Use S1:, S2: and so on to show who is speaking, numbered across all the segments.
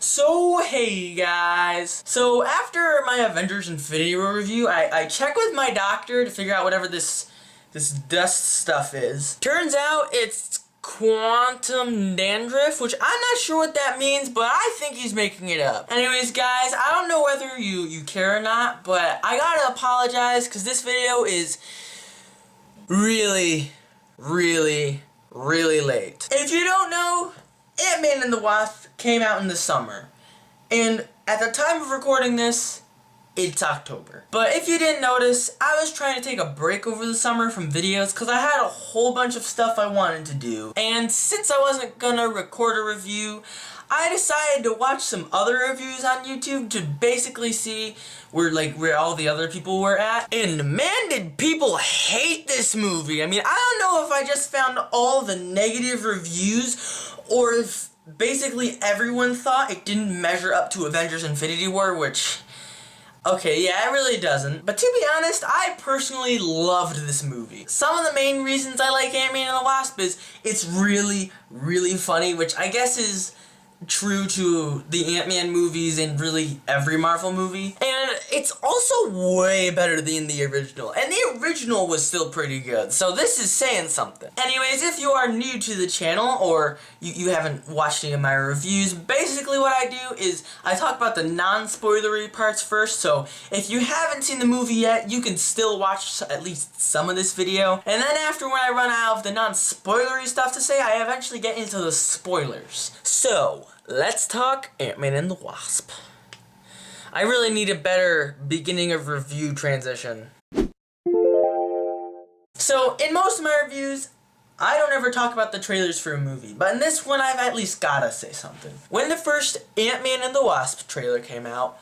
S1: So, hey guys. So, after my Avengers Infinity War review, I checked with my doctor to figure out whatever this dust stuff is. Turns out it's quantum dandruff, which I'm not sure what that means, but I think he's making it up. Anyways, guys, I don't know whether you care or not, but I gotta apologize because this video is really late. If you don't know, Ant-Man and the Wasp came out in the summer, and at the time of recording this, it's October. But if you didn't notice, I was trying to take a break over the summer from videos because I had a whole bunch of stuff I wanted to do, and since I wasn't gonna record a review, I decided to watch some other reviews on YouTube to basically see where all the other people were at. And man, did people hate this movie. I mean, I don't know if I just found all the negative reviews or if basically everyone thought it didn't measure up to Avengers Infinity War, which, okay, yeah, it really doesn't. But to be honest, I personally loved this movie. Some of the main reasons I like Ant-Man and the Wasp is it's really funny, which I guess is true to the Ant-Man movies and really every Marvel movie. And it's also way better than the original. And the original was still pretty good, so this is saying something. Anyways, if you are new to the channel or you haven't watched any of my reviews, basically what I do is I talk about the non-spoilery parts first, so if you haven't seen the movie yet, you can still watch at least some of this video. And then after when I run out of the non-spoilery stuff to say, I eventually get into the spoilers. So, let's talk Ant-Man and the Wasp. I really need a better beginning of review transition. So, in most of my reviews, I don't ever talk about the trailers for a movie, but in this one I've at least gotta say something. When the first Ant-Man and the Wasp trailer came out,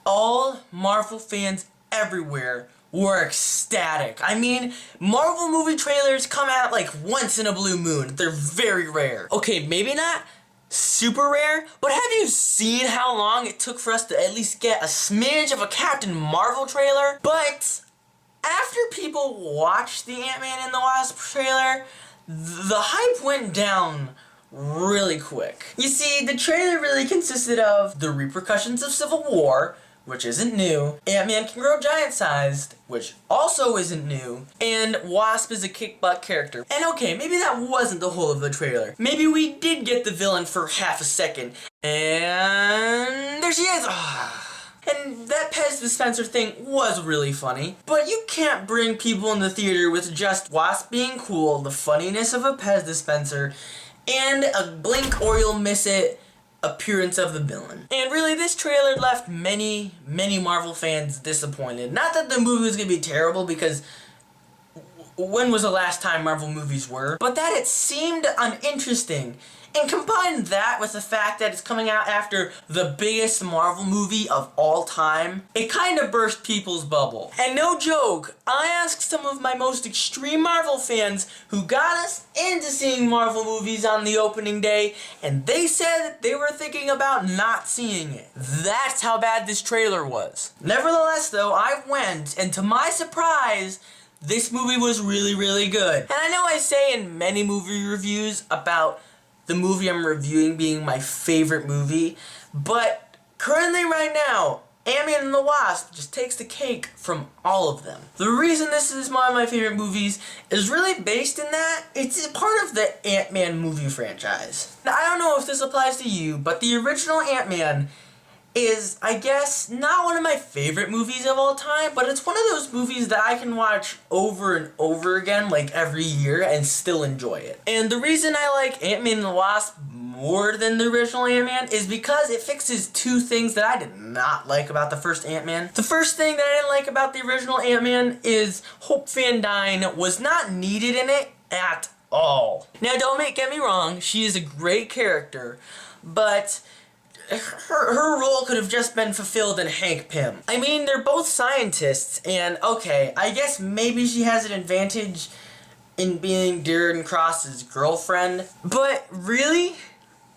S1: all Marvel fans everywhere were ecstatic. I mean, Marvel movie trailers come out like once in a blue moon. They're very rare. Okay, maybe not super rare, but have you seen how long it took for us to at least get a smidge of a Captain Marvel trailer? But after people watched the Ant-Man and the Wasp trailer, the hype went down really quick. You see, the trailer really consisted of the repercussions of Civil War, which isn't new, Ant-Man can grow giant-sized, which also isn't new, and Wasp is a kick-butt character. And okay, maybe that wasn't the whole of the trailer. Maybe we did get the villain for half a second, and there she is! And that Pez dispenser thing was really funny, but you can't bring people in the theater with just Wasp being cool, the funniness of a Pez dispenser, and a blink or you'll miss it appearance of the villain. And really, this trailer left many Marvel fans disappointed. Not that the movie was gonna be terrible, because when was the last time Marvel movies were? But that it seemed uninteresting. And combine that with the fact that it's coming out after the biggest Marvel movie of all time, it kind of burst people's bubble. And no joke, I asked some of my most extreme Marvel fans who got us into seeing Marvel movies on the opening day, and they said that they were thinking about not seeing it. That's how bad this trailer was. Nevertheless though, I went, and to my surprise, this movie was really good. And I know I say in many movie reviews about the movie I'm reviewing being my favorite movie, but currently right now, Ant-Man and the Wasp just takes the cake from all of them. The reason this is one of my favorite movies is really based in that it's part of the Ant-Man movie franchise. Now, I don't know if this applies to you, but the original Ant-Man is, I guess, not one of my favorite movies of all time, but it's one of those movies that I can watch over and over again, like every year, and still enjoy it. And the reason I like Ant-Man and the Wasp more than the original Ant-Man is because it fixes two things that I did not like about the first Ant-Man. The first thing that I didn't like about the original Ant-Man is Hope Van Dyne was not needed in it at all. Now, don't get me wrong, she is a great character, but her role could have just been fulfilled in Hank Pym. I mean, they're both scientists, and okay, I guess maybe she has an advantage in being Darren Cross's girlfriend, but really?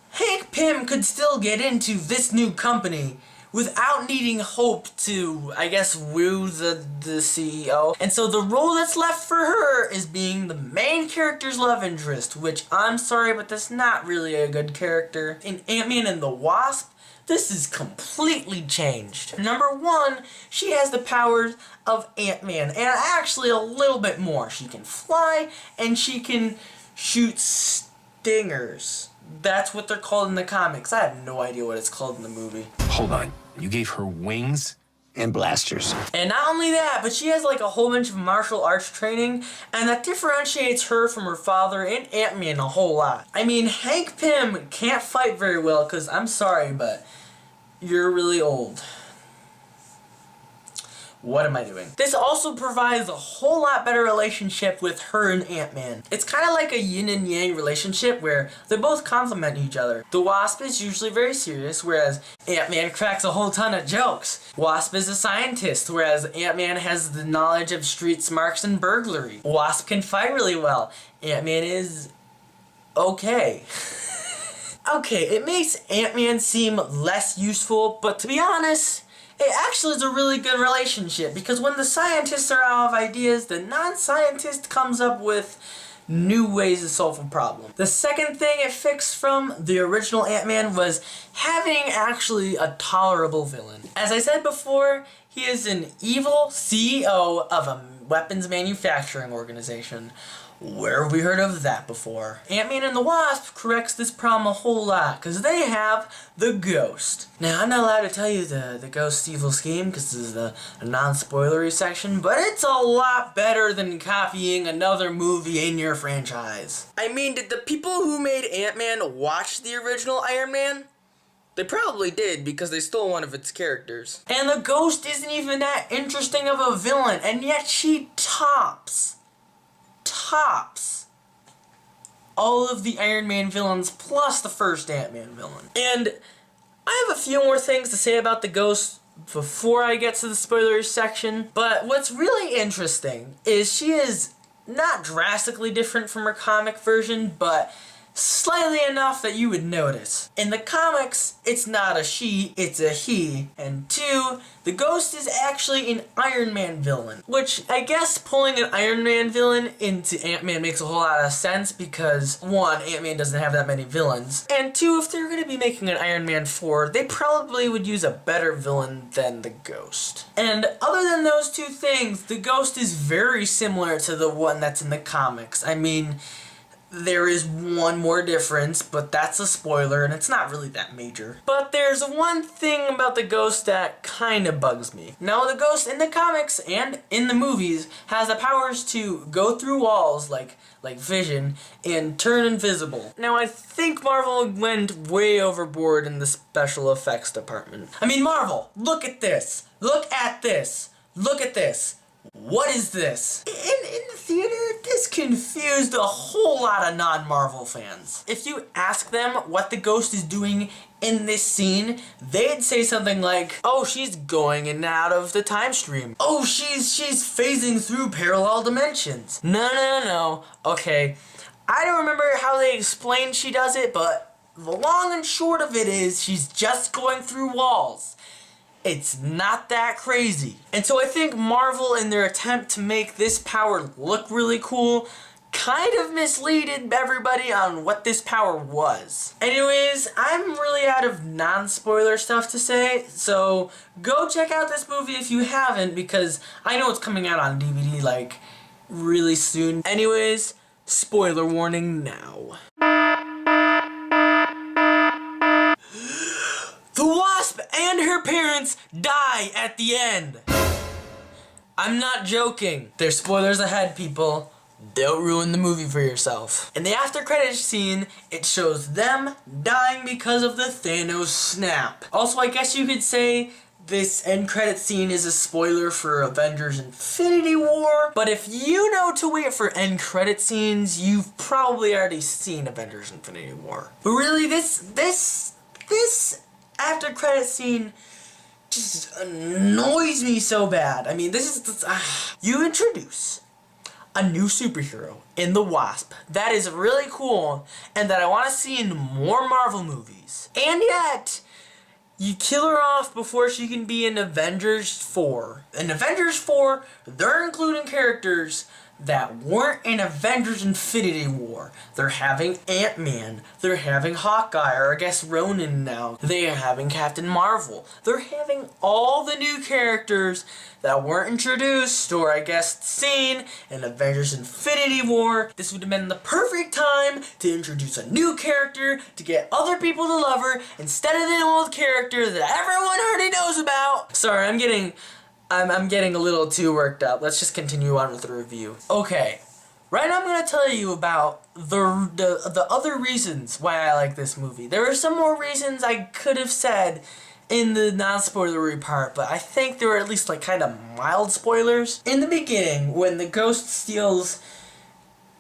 S1: Hank Pym could still get into this new company without needing Hope to, I guess, woo the CEO. And so the role that's left for her is being the main character's love interest, which I'm sorry, but that's not really a good character. In Ant-Man and the Wasp, this is completely changed. Number one, she has the powers of Ant-Man, and actually a little bit more. She can fly, and she can shoot stingers. That's what they're called in the comics. I have no idea what it's called in the movie.
S2: Hold on, you gave her wings? And blasters.
S1: And not only that, but she has like a whole bunch of martial arts training, and that differentiates her from her father and Ant-Man a whole lot. I mean, Hank Pym can't fight very well, because I'm sorry, but you're really old. What am I doing? This also provides a whole lot better relationship with her and Ant-Man. It's kind of like a yin and yang relationship where they both complement each other. The Wasp is usually very serious, whereas Ant-Man cracks a whole ton of jokes. Wasp is a scientist, whereas Ant-Man has the knowledge of street smarts and burglary. Wasp can fight really well. Ant-Man is okay. Okay, it makes Ant-Man seem less useful, but to be honest, it actually is a really good relationship, because when the scientists are out of ideas, the non-scientist comes up with new ways to solve a problem. The second thing it fixed from the original Ant-Man was having actually a tolerable villain. As I said before, he is an evil CEO of a weapons manufacturing organization. Where have we heard of that before? Ant-Man and the Wasp corrects this problem a whole lot, because they have the Ghost. Now, I'm not allowed to tell you the Ghost's evil scheme, because this is the non-spoilery section, but it's a lot better than copying another movie in your franchise. I mean, did the people who made Ant-Man watch the original Iron Man? They probably did, because they stole one of its characters. And the Ghost isn't even that interesting of a villain, and yet she tops all of the Iron Man villains plus the first Ant-Man villain. And I have a few more things to say about the Ghost before I get to the spoilers section, but what's really interesting is she is not drastically different from her comic version, but slightly enough that you would notice. In the comics, it's not a she, it's a he. And two, the Ghost is actually an Iron Man villain, which I guess pulling an Iron Man villain into Ant-Man makes a whole lot of sense, because one, Ant-Man doesn't have that many villains, and two, if they're going to be making an Iron Man 4, they probably would use a better villain than the Ghost. And other than those two things, the Ghost is very similar to the one that's in the comics. I mean, there is one more difference, but that's a spoiler, and it's not really that major. But there's one thing about the Ghost that kind of bugs me. Now, the Ghost in the comics and in the movies has the powers to go through walls, like Vision, and turn invisible. Now, I think Marvel went way overboard in the special effects department. I mean, Marvel, look at this! Look at this! Look at this! What is this? In the theater, this confused a whole lot of non-Marvel fans. If you ask them what the Ghost is doing in this scene, they'd say something like, oh, she's going in and out of the time stream. Oh, she's phasing through parallel dimensions. No. Okay, I don't remember how they explained she does it, but the long and short of it is she's just going through walls. It's not that crazy. And so I think Marvel, in their attempt to make this power look really cool, kind of misleaded everybody on what this power was. Anyways, I'm really out of non-spoiler stuff to say, so go check out this movie if you haven't, because I know it's coming out on DVD, like, really soon. Anyways, spoiler warning now. The Wasp and her parents die at the end. I'm not joking. There's spoilers ahead, people. Don't ruin the movie for yourself. In the after credits scene, it shows them dying because of the Thanos snap. Also, I guess you could say this end credit scene is a spoiler for Avengers Infinity War, but if you know to wait for end credit scenes, you've probably already seen Avengers Infinity War. But really, this after credit scene just annoys me so bad. I mean, this is you introduce a new superhero in the Wasp that is really cool and that I want to see in more Marvel movies, and yet you kill her off before she can be in Avengers 4. In Avengers 4, they're including characters that weren't in Avengers Infinity War. They're having Ant-Man. They're having Hawkeye, or I guess Ronan now. They are having Captain Marvel. They're having all the new characters that weren't introduced, or I guess seen, in Avengers Infinity War. This would have been the perfect time to introduce a new character to get other people to love her instead of the old character that everyone already knows about. Sorry, I'm getting a little too worked up. Let's just continue on with the review. Okay, right now I'm going to tell you about the other reasons why I like this movie. There are some more reasons I could have said in the non-spoilery part, but I think there were at least like kind of mild spoilers. In the beginning, when the ghost steals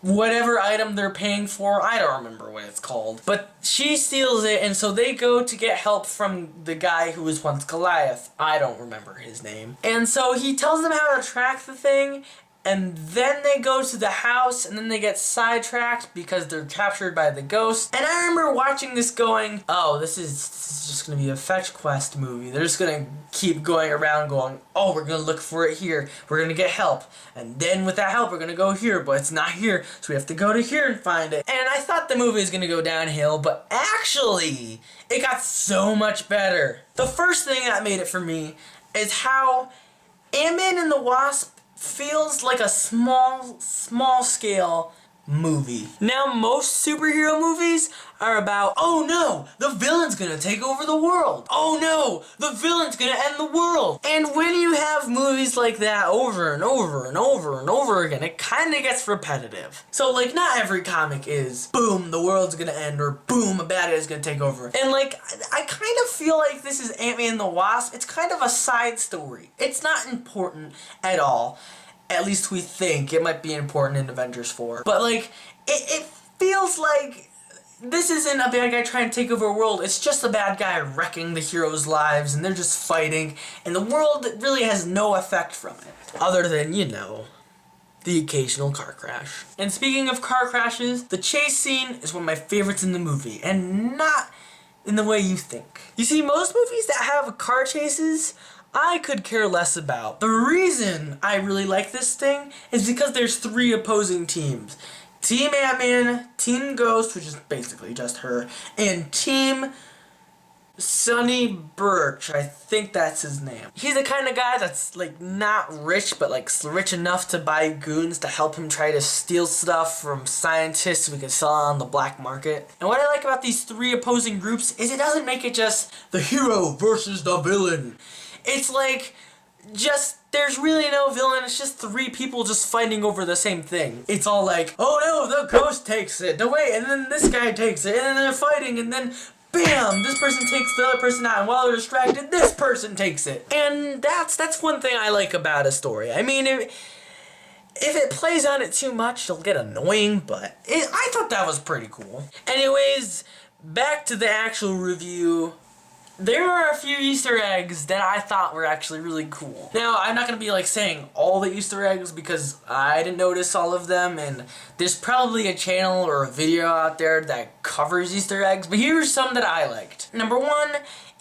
S1: whatever item they're paying for, I don't remember what it's called, but she steals it, and so they go to get help from the guy who was once Goliath. I don't remember his name. And so he tells them how to track the thing, and then they go to the house, and then they get sidetracked because they're captured by the ghost. And I remember watching this going, oh, this is just going to be a fetch quest movie. They're just going to keep going around going, oh, we're going to look for it here. We're going to get help. And then with that help, we're going to go here, but it's not here, so we have to go to here and find it. And I thought the movie was going to go downhill, but actually, it got so much better. The first thing that made it for me is how Ant-Man and the Wasp feels like a small scale movie. Now, most superhero movies are about, oh no, the villain's gonna take over the world. Oh no, the villain's gonna end the world. And when you have movies like that over and over and over and over again, it kind of gets repetitive. So like, not every comic is, boom, the world's gonna end, or boom, a bad guy's gonna take over. And like, I kind of feel like this is Ant-Man and the Wasp. It's kind of a side story. It's not important at all. At least we think. It might be important in Avengers 4. But like, it feels like this isn't a bad guy trying to take over a world. It's just a bad guy wrecking the heroes' lives, and they're just fighting, and the world really has no effect from it. Other than, you know, the occasional car crash. And speaking of car crashes, the chase scene is one of my favorites in the movie, and not in the way you think. You see, most movies that have car chases, I could care less about. The reason I really like this thing is because there's 3 opposing teams. Team Ant-Man, Team Ghost, which is basically just her, and Team Sonny Birch, I think that's his name. He's the kind of guy that's like not rich, but like rich enough to buy goons to help him try to steal stuff from scientists so we can sell it on the black market. And what I like about these 3 opposing groups is it doesn't make it just the hero versus the villain. It's like, there's really no villain, it's just 3 people just fighting over the same thing. It's all like, oh no, the ghost takes it, no wait, and then this guy takes it, and then they're fighting, and then bam, this person takes the other person out, and while they're distracted, this person takes it. And that's one thing I like about a story. I mean, if it plays on it too much, it'll get annoying, but I thought that was pretty cool. Anyways, back to the actual review. There are a few Easter eggs that I thought were actually really cool. Now, I'm not going to be like saying all the Easter eggs because I didn't notice all of them, and there's probably a channel or a video out there that covers Easter eggs, but here's some that I liked. Number 1,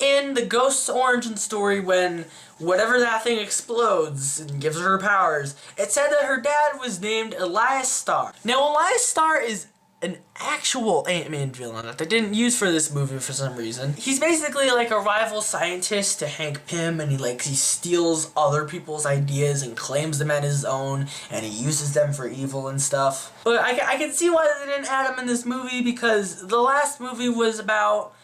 S1: in the Ghost's origin story, when whatever that thing explodes and gives her powers, it said that her dad was named Elias Starr. Now, Elias Starr is an actual Ant-Man villain that they didn't use for this movie for some reason. He's basically like a rival scientist to Hank Pym, and he steals other people's ideas and claims them as his own, and he uses them for evil and stuff. But I can see why they didn't add him in this movie, because the last movie was about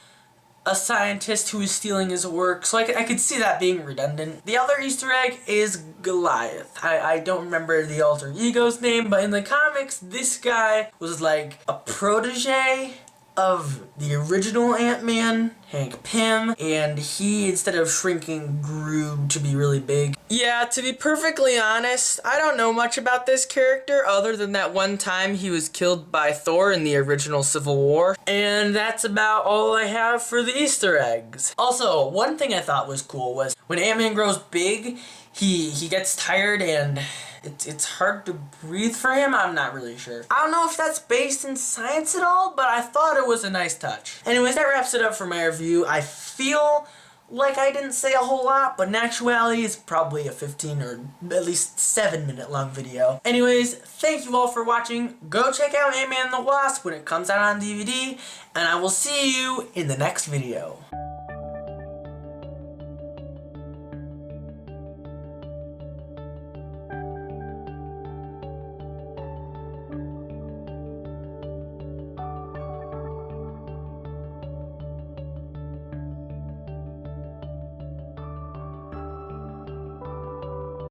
S1: a scientist who is stealing his work, so I could see that being redundant. The other Easter egg is Goliath. I don't remember the alter ego's name, but in the comics, this guy was like a protege of the original Ant-Man, Hank Pym, and he, instead of shrinking, grew to be really big. Yeah, to be perfectly honest, I don't know much about this character other than that one time he was killed by Thor in the original Civil War, and that's about all I have for the Easter eggs. Also, one thing I thought was cool was when Ant-Man grows big, he gets tired and it's hard to breathe for him. I'm not really sure. I don't know if that's based in science at all, but I thought it was a nice touch. Anyways, that wraps it up for my review. I feel like I didn't say a whole lot, but in actuality it's probably a 15 or at least 7-minute long video. Anyways, thank you all for watching. Go check out Ant-Man and the Wasp when it comes out on DVD, and I will see you in the next video.